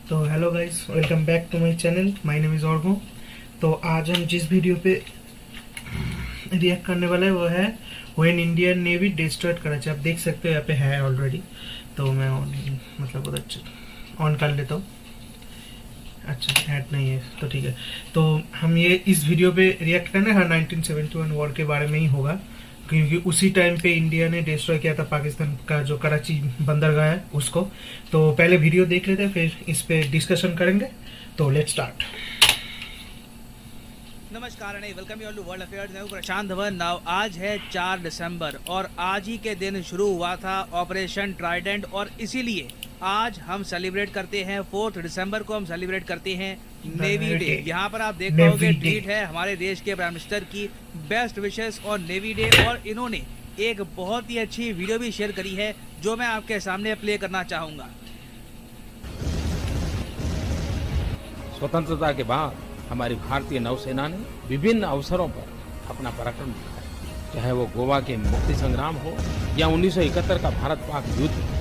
तो hello guys, welcome back to my channel. My name is Orgo. तो आज हम जिस वीडियो पे रिएक्ट करने वाले हैं वो है when Indian navy destroyed Karachi. आप देख सकते हो यहाँ पे है ऑलरेडी। तो मैं मतलब उधर ऑन कर लेता हूँ। अच्छा, ऐड नहीं है तो ठीक है। तो हम ये इस वीडियो पे रिएक्ट करने हैं 1971 वॉर के बारे में ही होगा, क्योंकि उसी टाइम पे इंडिया ने डिस्ट्रॉय किया था पाकिस्तान का जो कराची बंदरगाह है उसको। तो पहले वीडियो देख लेते हैं, फिर इस पे डिस्कशन करेंगे। तो लेट्स स्टार्ट। नमस्कार and welcome you all to world affairs. मैं हूं प्रशांत धवन। नाउ आज है 4 दिसंबर और आज ही के दिन शुरू हुआ था ऑपरेशन ट्राइडेंट, और इसीलिए आज हम सेलिब्रेट करते हैं 4 दिसंबर को हम सेलिब्रेट करते हैं नेवी डे। यहाँ पर आप देख पाओगे ट्वीट है हमारे देश के प्राइम मिनिस्टर की, बेस्ट विशेस और नेवी डे, और इन्होंने एक बहुत ही अच्छी वीडियो भी शेयर करी है जो मैं आपके सामने प्ले करना चाहूँगा। स्वतंत्रता के बाद हमारी भारतीय नौसेना ने विभिन्न अवसरों पर अपना पराक्रम दिखाया, चाहे वो गोवा के मुक्ति संग्राम हो या 1971 का भारत पाक युद्ध।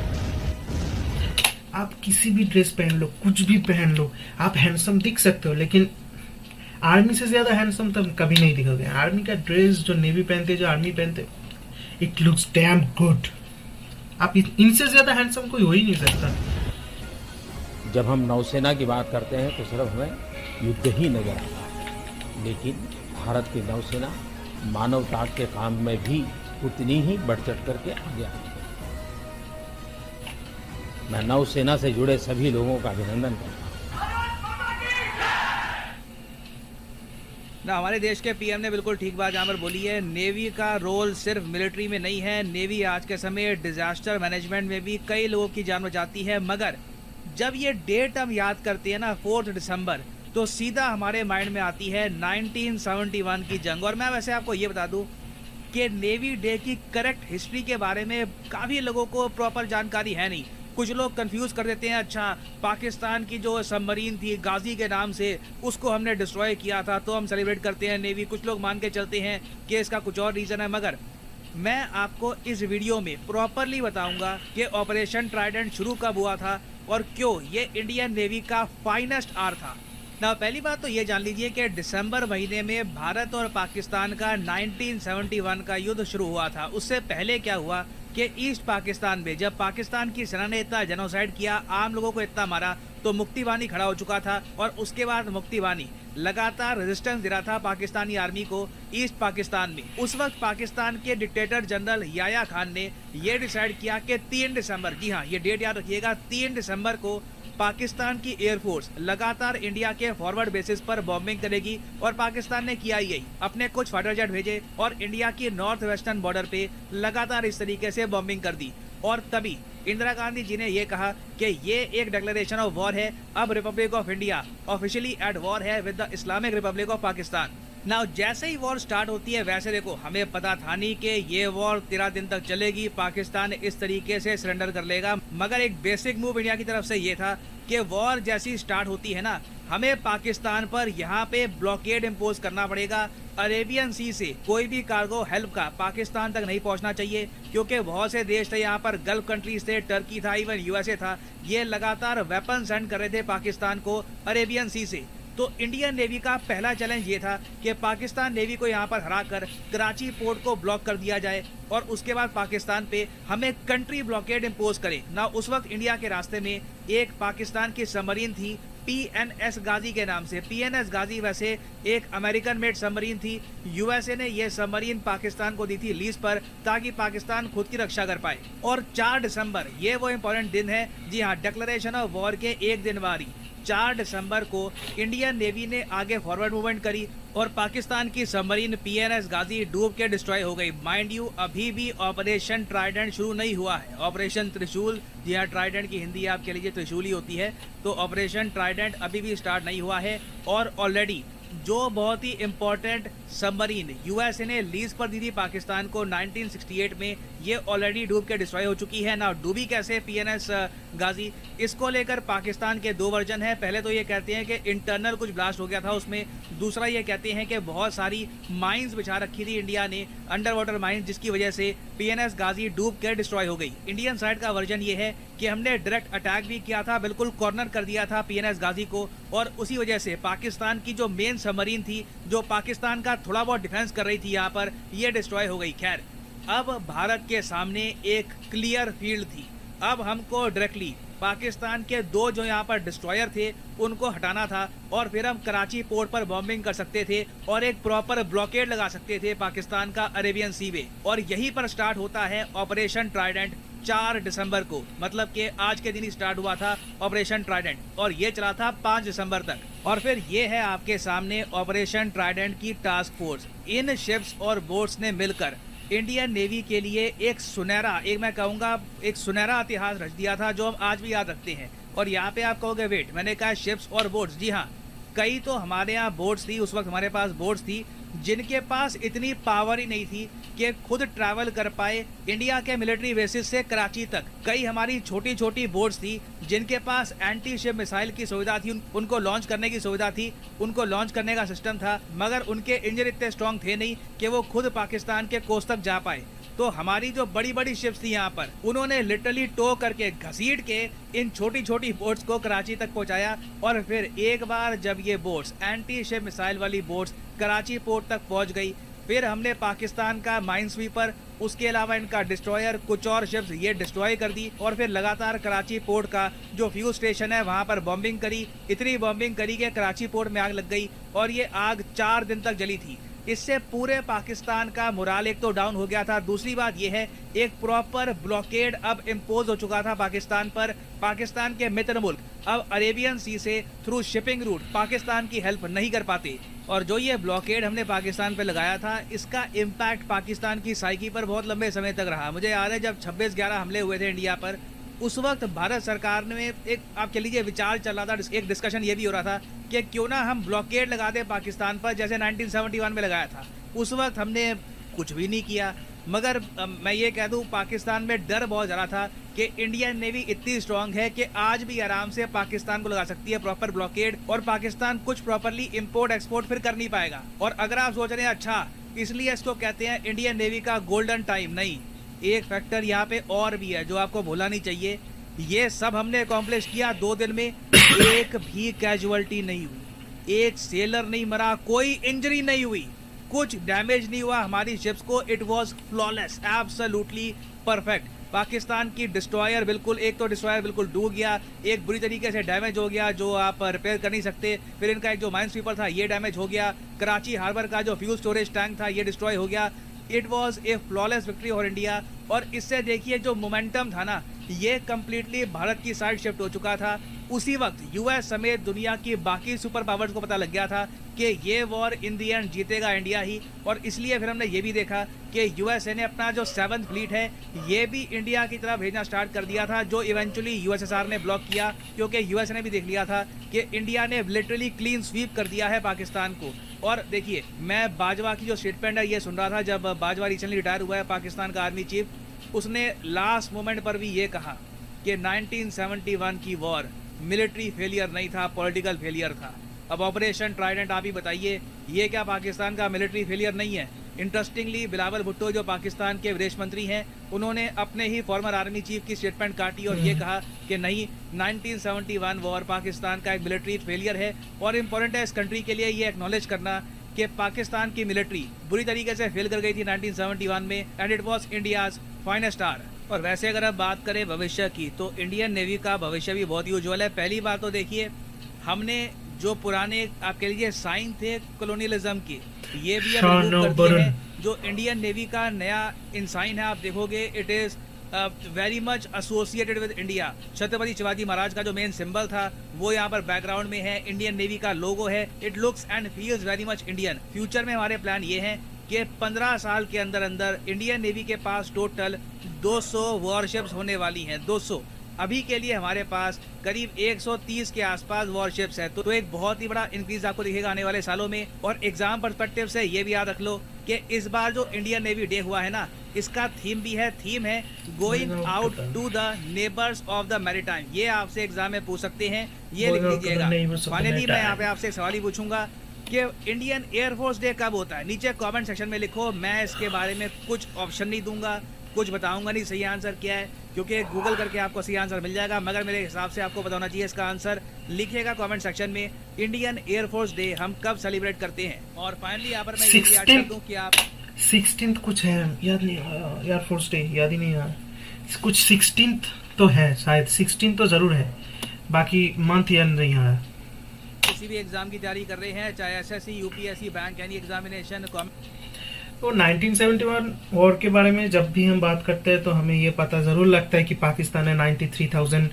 आप किसी भी ड्रेस पहन लो, कुछ भी पहन लो, आप हैंडसम दिख सकते हो, लेकिन आर्मी से ज्यादा हैंडसम तुम कभी नहीं दिखोगे। आर्मी का ड्रेस जो नेवी पहनते, जो आर्मी पहनते, इट लुक्स डैम गुड। आप इनसे ज्यादा हैंडसम कोई हो ही नहीं सकता। जब हम नौसेना की बात करते हैं तो सिर्फ हमें युद्ध ही नजर आता है, लेकिन भारत की नौसेना मानवता के काम में भी उतनी ही बढ़ चढ़ करके आगे आई है। मैं नौसेना से जुड़े सभी लोगों का अभिनंदन करता हूँ। ना, हमारे देश के पीएम ने बिल्कुल ठीक बात यहाँ पर बोली है। नेवी का रोल सिर्फ मिलिट्री में नहीं है। नेवी आज के समय डिजास्टर मैनेजमेंट में भी कई लोगों की जान बचाती है। मगर जब ये डेट हम याद करते हैं ना, 4 दिसंबर, तो सीधा हमारे माइंड में आती है 1971 की जंग। और मैं वैसे आपको ये बता दूं कि नेवी डे की करेक्ट हिस्ट्री के बारे में काफ़ी लोगों को प्रॉपर जानकारी है नहीं। कुछ लोग कंफ्यूज कर देते हैं, अच्छा पाकिस्तान की जो सबमरीन थी गाजी के नाम से, उसको हमने डिस्ट्रॉय किया था तो हम सेलिब्रेट करते हैं नेवी। कुछ लोग मान के चलते हैं कि इसका कुछ और रीज़न है। मगर मैं आपको इस वीडियो में प्रॉपरली बताऊंगा कि ऑपरेशन ट्राइडेंट शुरू कब हुआ था और क्यों ये इंडियन नेवी का फाइनेस्ट आर था। ना, पहली बात तो ये जान लीजिए कि दिसंबर महीने में भारत और पाकिस्तान का 1971 का युद्ध शुरू हुआ था। उससे पहले क्या हुआ कि ईस्ट पाकिस्तान में जब पाकिस्तान की सेना ने इतना जेनोसाइड किया, आम लोगों को इतना मारा, तो मुक्ति बानी खड़ा हो चुका था। और उसके बाद मुक्ति बानी लगातार रेजिस्टेंस दे रहा था पाकिस्तानी आर्मी को ईस्ट पाकिस्तान में। उस वक्त पाकिस्तान के डिक्टेटर जनरल याया खान ने ये डिसाइड किया कि 3 दिसंबर, जी हाँ ये डेट याद रखिएगा, 3 दिसंबर को पाकिस्तान की एयरफोर्स लगातार इंडिया के फॉरवर्ड बेसिस पर बॉम्बिंग करेगी। और पाकिस्तान ने किया यही, अपने कुछ फाइटर जेट भेजे और इंडिया की नॉर्थ वेस्टर्न बॉर्डर पे लगातार इस तरीके से बॉम्बिंग कर दी। और तभी इंदिरा गांधी जी ने यह कहा कि ये एक डिक्लेरेशन ऑफ वॉर है, अब republic of India officially at war है with the Islamic republic of Pakistan. ना, जैसे ही वॉर स्टार्ट होती है, वैसे देखो हमें पता था नहीं कि ये वॉर 13 दिन तक चलेगी, पाकिस्तान इस तरीके से सरेंडर कर लेगा। मगर एक बेसिक मूव इंडिया की तरफ से ये था कि वॉर जैसी स्टार्ट होती है ना, हमें पाकिस्तान पर यहाँ पे ब्लॉकेड इम्पोज करना पड़ेगा। अरेबियन सी से कोई भी कार्गो हेल्प का पाकिस्तान तक नहीं पहुँचना चाहिए, क्योंकि बहुत से देश थे यहाँ पर, गल्फ कंट्रीज थे, टर्की था, इवन यूएसए था, ये लगातार वेपन सेंड कर रहे थे पाकिस्तान को अरेबियन सी से। तो इंडियन नेवी का पहला चैलेंज ये था कि पाकिस्तान नेवी को यहाँ पर हराकर कराची पोर्ट को ब्लॉक कर दिया जाए और उसके बाद पाकिस्तान पे हमें कंट्री ब्लॉकेड इम्पोज करे ना। उस वक्त इंडिया के रास्ते में एक पाकिस्तान की सबमरीन थी PNS गाजी के नाम से। PNS गाजी वैसे एक अमेरिकन मेड सबमरीन थी। यूएसए ने यह सबमरीन पाकिस्तान को दी थी लीज पर, ताकि पाकिस्तान खुद की रक्षा कर पाए। और 4 दिसंबर ये वो इम्पोर्टेंट दिन है, जी हाँ, डिक्लेरेशन ऑफ वॉर के एक दिन बाद 4 दिसंबर को इंडियन नेवी ने आगे फॉरवर्ड मूवमेंट करी और पाकिस्तान की सबमरीन PNS गाजी डूब के डिस्ट्रॉय हो गई। माइंड यू, अभी भी ऑपरेशन ट्राइडेंट शुरू नहीं हुआ है। ऑपरेशन त्रिशूल, जी हाँ, ट्राइडेंट की हिंदी आपके लिए त्रिशूल ही होती है। तो ऑपरेशन ट्राइडेंट अभी भी स्टार्ट नहीं हुआ है। और ऑलरेडी जो बहुत ही इम्पोर्टेंट सबमरीन यूएसए ने लीज पर दी थी पाकिस्तान को 1968 में, ये ऑलरेडी डूब के डिस्ट्रॉय हो चुकी है ना। डूबी कैसे PNS गाजी, इसको लेकर पाकिस्तान के दो वर्जन है। पहले तो ये कहते हैं कि इंटरनल कुछ ब्लास्ट हो गया था उसमें, दूसरा ये कहते हैं कि बहुत सारी माइंस बिछा रखी थी इंडिया ने, अंडर वाटर माइंस, जिसकी वजह से PNS गाजी डूब के डिस्ट्रॉय हो गई। इंडियन साइड का वर्जन ये है कि हमने डायरेक्ट अटैक भी किया था, बिल्कुल कॉर्नर कर दिया था PNS गाजी को, और उसी वजह से पाकिस्तान की जो मेन सबमरीन थी, जो पाकिस्तान का थोड़ा बहुत डिफेंस कर रही थी यहाँ पर, ये डिस्ट्रॉय हो गई। खैर, अब भारत के सामने एक क्लियर फील्ड थी। अब हमको डायरेक्टली पाकिस्तान के दो जो यहाँ पर डिस्ट्रॉयर थे उनको हटाना था, और फिर हम कराची पोर्ट पर बॉम्बिंग कर सकते थे और एक प्रॉपर ब्लॉकेड लगा सकते थे पाकिस्तान का अरेबियन सी वे। और यहीं पर स्टार्ट होता है ऑपरेशन ट्राइडेंट 4 दिसंबर को, मतलब कि आज के दिन ही स्टार्ट हुआ था ऑपरेशन ट्राइडेंट, और ये चला था 5 दिसंबर तक। और फिर ये है आपके सामने ऑपरेशन ट्राइडेंट की टास्क फोर्स। इन शिप्स और बोट्स ने मिलकर इंडियन नेवी के लिए एक सुनहरा, एक मैं कहूँगा एक सुनहरा इतिहास रच दिया था, जो हम आज भी याद रखते हैं। और यहाँ पे आप कहोगे वेट, मैंने कहा शिप्स और बोट्स, जी हाँ, कई तो हमारे यहाँ बोट्स थी, उस वक्त हमारे पास बोट्स थी जिनके पास इतनी पावर ही नहीं थी कि खुद ट्रैवल कर पाए इंडिया के मिलिट्री बेसिस से कराची तक। कई हमारी छोटी छोटी बोट्स थी जिनके पास एंटी शिप मिसाइल की सुविधा थी, उनको लॉन्च करने की सुविधा थी, उनको लॉन्च करने का सिस्टम था, मगर उनके इंजन इतने स्ट्रॉन्ग थे नहीं कि वो खुद पाकिस्तान के कोस्ट तक जा पाए। तो हमारी जो बड़ी बड़ी शिप्स थी यहाँ पर, उन्होंने लिटरली टो करके, घसीट के इन छोटी छोटी बोट्स को कराची तक पहुँचाया। और फिर एक बार जब ये बोट्स, एंटी शिप मिसाइल वाली बोट्स, कराची पोर्ट तक पहुँच गई, फिर हमने पाकिस्तान का माइन स्वीपर, उसके अलावा इनका डिस्ट्रॉयर, कुछ और शिप्स ये डिस्ट्रॉय कर दी, और फिर लगातार कराची पोर्ट का जो फ्यूज स्टेशन है वहाँ पर बॉम्बिंग करी। इतनी बॉम्बिंग करी कि कराची पोर्ट में आग लग गई, और ये आग 4 दिन तक जली थी। इससे पूरे पाकिस्तान का मोराल एक तो डाउन हो गया था, दूसरी बात यह है एक प्रॉपर ब्लॉकेड अब इम्पोज हो चुका था पाकिस्तान पर। पाकिस्तान के मित्र मुल्क अब अरेबियन सी से थ्रू शिपिंग रूट पाकिस्तान की हेल्प नहीं कर पाते, और जो ये ब्लॉकेड हमने पाकिस्तान पे लगाया था, इसका इम्पैक्ट पाकिस्तान की साइकी पर बहुत लंबे समय तक रहा। मुझे याद है जब 26/11 हमले हुए थे इंडिया पर, उस वक्त भारत सरकार ने एक, आप कह लीजिए, विचार चल रहा था, एक डिस्कशन ये भी हो रहा था कि क्यों ना हम ब्लॉकेड लगा दें पाकिस्तान पर, जैसे 1971 में लगाया था। उस वक्त हमने कुछ भी नहीं किया, मगर मैं ये कह दूं पाकिस्तान में डर बहुत ज़्यादा था कि इंडियन नेवी इतनी स्ट्रांग है कि आज भी आराम से पाकिस्तान को लगा सकती है प्रॉपर ब्लॉकेड, और पाकिस्तान कुछ प्रॉपरली इंपोर्ट एक्सपोर्ट फिर कर नहीं पाएगा। और अगर आप सोच रहे हैं अच्छा इसलिए इसको कहते हैं इंडियन नेवी का गोल्डन टाइम, नहीं, एक फैक्टर यहाँ पे और भी है जो आपको भूलना नहीं चाहिए। ये सब हमने अकॉम्प्लिश किया 2 दिन में, एक भी कैजुअलिटी नहीं हुई, एक सेलर नहीं मरा, कोई इंजरी नहीं हुई, कुछ डैमेज नहीं हुआ हमारी शिप्स को। It was flawless, absolutely perfect. Pakistan की डिस्ट्रॉयर बिल्कुल, एक तो डिस्ट्रॉयर बिल्कुल डूब गया, एक बुरी तरीके से डैमेज हो गया जो आप रिपेयर कर नहीं सकते, फिर इनका एक जो माइन स्वीपर था ये डैमेज हो गया, कराची हार्बर का जो फ्यूल स्टोरेज टैंक था ये डिस्ट्रॉय हो गया। It was a flawless victory for India. और इससे देखिए जो मोमेंटम था ना, ये कम्प्लीटली भारत की साइड शिफ्ट हो चुका था। उसी वक्त यूएस समेत दुनिया की बाकी सुपर पावर्स को पता लग गया था कि ये वॉर इन दी एंड जीतेगा इंडिया ही। और इसलिए फिर हमने ये भी देखा कि यूएसए ने अपना जो 7th फ्लीट है ये भी इंडिया की तरफ भेजना स्टार्ट कर दिया था, जो इवेंचुअली यूएसएसआर ने ब्लॉक किया, क्योंकि यूएसए ने भी देख लिया था कि इंडिया ने लिटरली क्लीन स्वीप कर दिया है पाकिस्तान को। और देखिए, मैं बाजवा की जो स्टेटमेंट है ये सुन रहा था जब बाजवा रिसेंटली रिटायर हुआ है पाकिस्तान का आर्मी चीफ, उसने लास्ट मोमेंट पर भी ये कहा कि 1971 की वॉर मिलिट्री फेलियर नहीं था, पॉलिटिकल फेलियर था। अब ऑपरेशन ट्राइडेंट आप ही बताइए, ये क्या पाकिस्तान का मिलिट्री फेलियर नहीं है? इंटरेस्टिंगली बिलावल भुट्टो जो पाकिस्तान के विदेश मंत्री हैं, उन्होंने अपने ही फॉर्मर आर्मी चीफ की स्टेटमेंट काटी और ये कहा कि नहीं, 1971 वॉर पाकिस्तान का एक मिलिट्री फेलियर है। और इम्पोर्टेंट है इस कंट्री के लिए ये एक्नॉलेज करना कि पाकिस्तान की मिलिट्री बुरी तरीके से फेल कर गई थी 1971 में, and it was India's finest hour. और वैसे अगर आप बात करें भविष्य की, तो इंडियन नेवी का भविष्य भी बहुत ही उज्ज्वल है। पहली बात तो देखिए, हमने जो पुराने आप कह लीजिए साइन थे कॉलोनियलिज्म के, ये भी अब रिमूव कर दिए हैं। जो इंडियन नेवी का नया इंसाइन है आप देखोगे, it is very much associated with India. Chhatrapati Shivaji Maharaj का जो मेन सिंबल था वो यहाँ पर बैकग्राउंड में है, इंडियन नेवी का लोगो है। It looks and feels very much Indian. Future में हमारे प्लान ये हैं कि 15 साल के अंदर अंदर इंडियन नेवी के पास टोटल 200 वॉरशिप्स होने वाली हैं, 200। अभी के लिए हमारे पास करीब 130 के आसपास वॉरशिप्स है, तो एक बहुत ही बड़ा इंक्रीज आपको दिखेगा आने वाले सालों में। और एग्जाम पर्सपेक्टिव से ये भी याद रख लो कि इस बार जो इंडियन नेवी डे हुआ है ना, इसका थीम है going out to the neighbours of the maritime. ये आपसे एग्जाम में पूछ सकते हैं, ये लिख लीजिएगा। फाइनली मैं यहाँ पे आपसे एक सवाल ही पूछूंगा कि इंडियन एयरफोर्स डे कब होता है। नीचे कमेंट सेक्शन में लिखो। मैं इसके बारे में कुछ ऑप्शन नहीं दूंगा, कुछ बताऊंगा नहीं सही आंसर क्या है, क्योंकि गूगल करके आपको सही आंसर मिल जाएगा, मगर मेरे हिसाब से आपको पता होना चाहिए इसका आंसर। लिखिएगा कमेंट सेक्शन में इंडियन एयरफोर्स डे हम कब सेलिब्रेट करते हैं। और फाइनली यहाँ पर मैं ये भी याद कर दूं कि आप 16th कुछ है, याद नहीं आया। एयरफोर्स डे याद ही नहीं आया। कुछ 16th तो है शायद, 16 तो जरूर है, बाकी मंथ याद नहीं आया। किसी भी एग्जाम की तैयारी कर रहे हैं, चाहे SSC, UPSC, bank any examination. तो 1971 वॉर के बारे में जब भी हम बात करते हैं तो हमें ये पता जरूर लगता है कि पाकिस्तान ने 93,000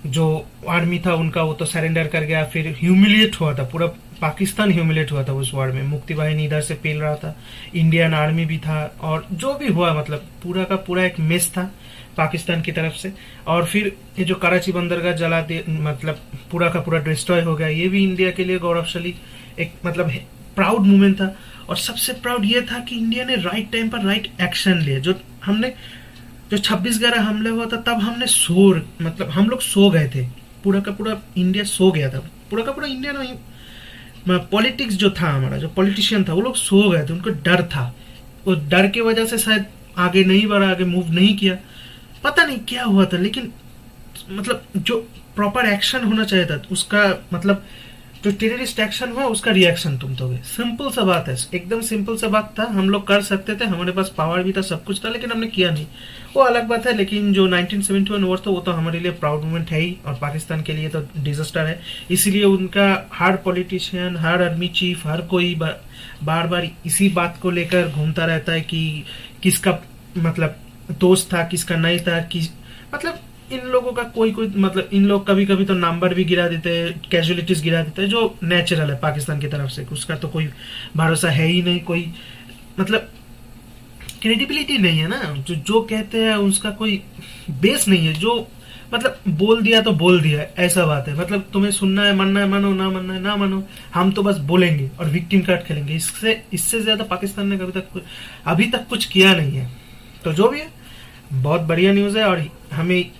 जो आर्मी था उनका वो तो सरेंडर कर गया, फिर ह्यूमिलिएट हुआ था, पूरा पाकिस्तान ह्यूमिलेट हुआ था उस वार में। मुक्ति बाहिनी इधर से पेल रहा था, इंडियन आर्मी भी था, और जो भी हुआ मतलब पूरा का पूरा एक मेस था पाकिस्तान की तरफ से। और फिर ये जो कराची बंदरगाह जला दे, मतलब पूरा का पूरा डिस्ट्रॉय हो गया, ये भी इंडिया के लिए गौरवशाली एक मतलब प्राउड मोमेंट था। और सबसे प्राउड ये था कि इंडिया ने राइट टाइम पर राइट एक्शन लिए। जो 26/11 हमला हुआ था तब हमने मतलब हम लोग सो गए थे, पूरा का पूरा इंडिया सो गया था, पूरा का पूरा इंडिया नहीं, पॉलिटिक्स जो था हमारा, जो पॉलिटिशियन था वो लोग सो गए थे, उनको डर था। वो डर की वजह से शायद आगे नहीं बढ़ा, आगे मूव नहीं किया, पता नहीं क्या हुआ था। लेकिन मतलब जो प्रॉपर एक्शन होना चाहिए था उसका, मतलब जो टेररिस्ट एक्शन हुआ उसका रिएक्शन तुम दोगे। सिंपल सा बात है, एकदम सिंपल सा बात था, हम लोग कर सकते थे, हमारे पास पावर भी था, सब कुछ था, लेकिन हमने किया नहीं, वो अलग बात है। लेकिन जो 1971 वॉर था वो तो हमारे लिए प्राउड मोमेंट है ही, और पाकिस्तान के लिए तो डिजास्टर है। इसीलिए उनका हर पॉलिटिशियन, हर आर्मी चीफ, हर कोई बार बार इसी बात को लेकर घूमता रहता है कि किसका मतलब दोस्त था, किसका नहीं था, कि मतलब इन लोगों का कोई मतलब इन लोग कभी कभी तो नंबर भी गिरा देते हैं, कैजुअलिटीज गिरा देते हैं, जो नेचुरल है पाकिस्तान की तरफ से, उसका तो कोई भरोसा है ही नहीं, कोई मतलब क्रेडिबिलिटी नहीं है ना। जो कहते हैं उसका कोई बेस नहीं है, जो मतलब बोल दिया तो बोल दिया, ऐसा बात है। मतलब तुम्हें सुनना है, मानना है मानो, ना मानना है ना मानो, हम तो बस बोलेंगे और विक्टिम कार्ड खेलेंगे। इससे ज्यादा पाकिस्तान ने अभी तक कुछ किया नहीं है। तो जो भी है बहुत बढ़िया न्यूज़ है, और हमें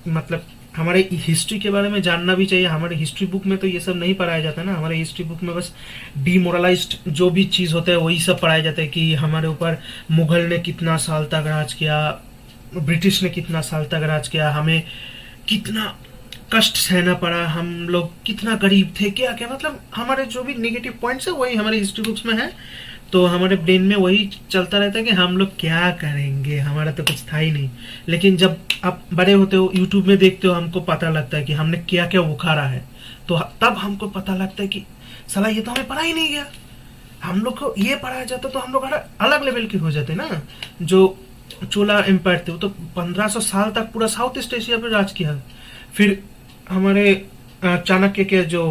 मतलब हमारे हिस्ट्री के बारे में जानना भी चाहिए। हमारे हिस्ट्री बुक में तो ये सब नहीं पढ़ाया जाता ना, हमारे हिस्ट्री बुक में बस डिमोरलाइज्ड जो भी चीज़ होता है वही सब पढ़ाया जाता है, कि हमारे ऊपर मुगल ने कितना साल तक राज किया, ब्रिटिश ने कितना साल तक राज किया, हमें कितना कष्ट सहना पड़ा, हम लोग कितना गरीब थे, क्या क्या मतलब हमारे जो भी नेगेटिव पॉइंट्स है वही हमारे हिस्ट्री बुक्स में है। तो हमारे ब्रेन में वही चलता रहता है कि हम लोग क्या करेंगे, हमारा तो कुछ था ही नहीं। लेकिन जब आप बड़े होते हो, यूट्यूब में देखते हो, हमको पता लगता है कि हमने क्या क्या उखाड़ा है, तो तब हमको पता लगता है कि साला ये तो हमें पढ़ा ही नहीं गया। हम लोग को ये पढ़ाया जाता तो हम लोग अलग लेवल के हो जाते ना। जो चोला एम्पायर थे वो तो 1500 साल तक पूरा साउथ ईस्ट एशिया पर राज किया। फिर हमारे चाणक्य के जो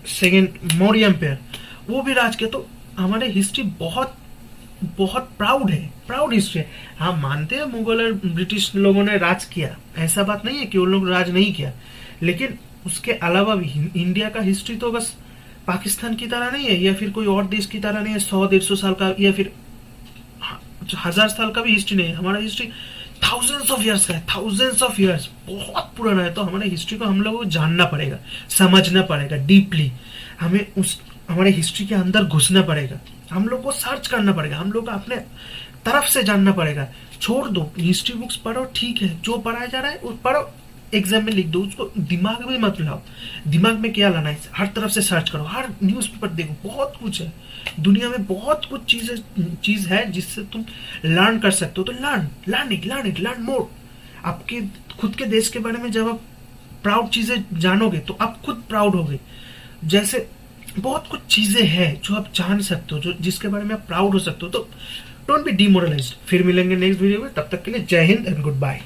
सेकेंड मौर्य एम्पायर वो भी राज किया। तो हमारे हिस्ट्री बहुत बहुत प्राउड है, प्राउड हिस्ट्री है। हाँ मानते हैं मुगल और ब्रिटिश लोगों ने राज किया, ऐसा बात नहीं है कि उन लोग राज नहीं किया, लेकिन उसके अलावा भी इंडिया का हिस्ट्री तो बस पाकिस्तान की तरह नहीं है, या फिर कोई और देश की तरह नहीं है 100-150 साल का, या फिर 1000 साल का भी हिस्ट्री नहीं है। हमारा हिस्ट्री थाउजेंड्स ऑफ ईयर्स का है, थाउजेंड्स ऑफ ईयर्स, बहुत पुराना है। तो हमारे हिस्ट्री को हम लोगों को जानना पड़ेगा, समझना पड़ेगा डीपली, हमें उस हमारे हिस्ट्री के अंदर घुसना पड़ेगा, हम लोग को सर्च करना पड़ेगा, हम लोग को अपने तरफ से जानना पड़ेगा। छोड़ दो हिस्ट्री बुक्स पढ़ो, ठीक है, जो पढ़ाया जा रहा है वो पढ़ो, एग्जाम में लिख दो, उसको दिमाग में मत लाओ। दिमाग में क्या लाना है, हर तरफ से सर्च करो, हर न्यूज़पेपर देखो, बहुत कुछ है दुनिया में, बहुत कुछ चीज है जिससे तुम लर्न कर सकते हो। तो लर्न मोर। आपके खुद के देश के बारे में जब आप प्राउड चीजें जानोगे तो आप खुद प्राउड होगे। जैसे बहुत कुछ चीजें हैं जो आप जान सकते हो, जो जिसके बारे में आप प्राउड हो सकते हो। तो डोंट बी डिमोरलाइज्ड। फिर मिलेंगे नेक्स्ट वीडियो में, तब तक के लिए जय हिंद एंड गुड बाय।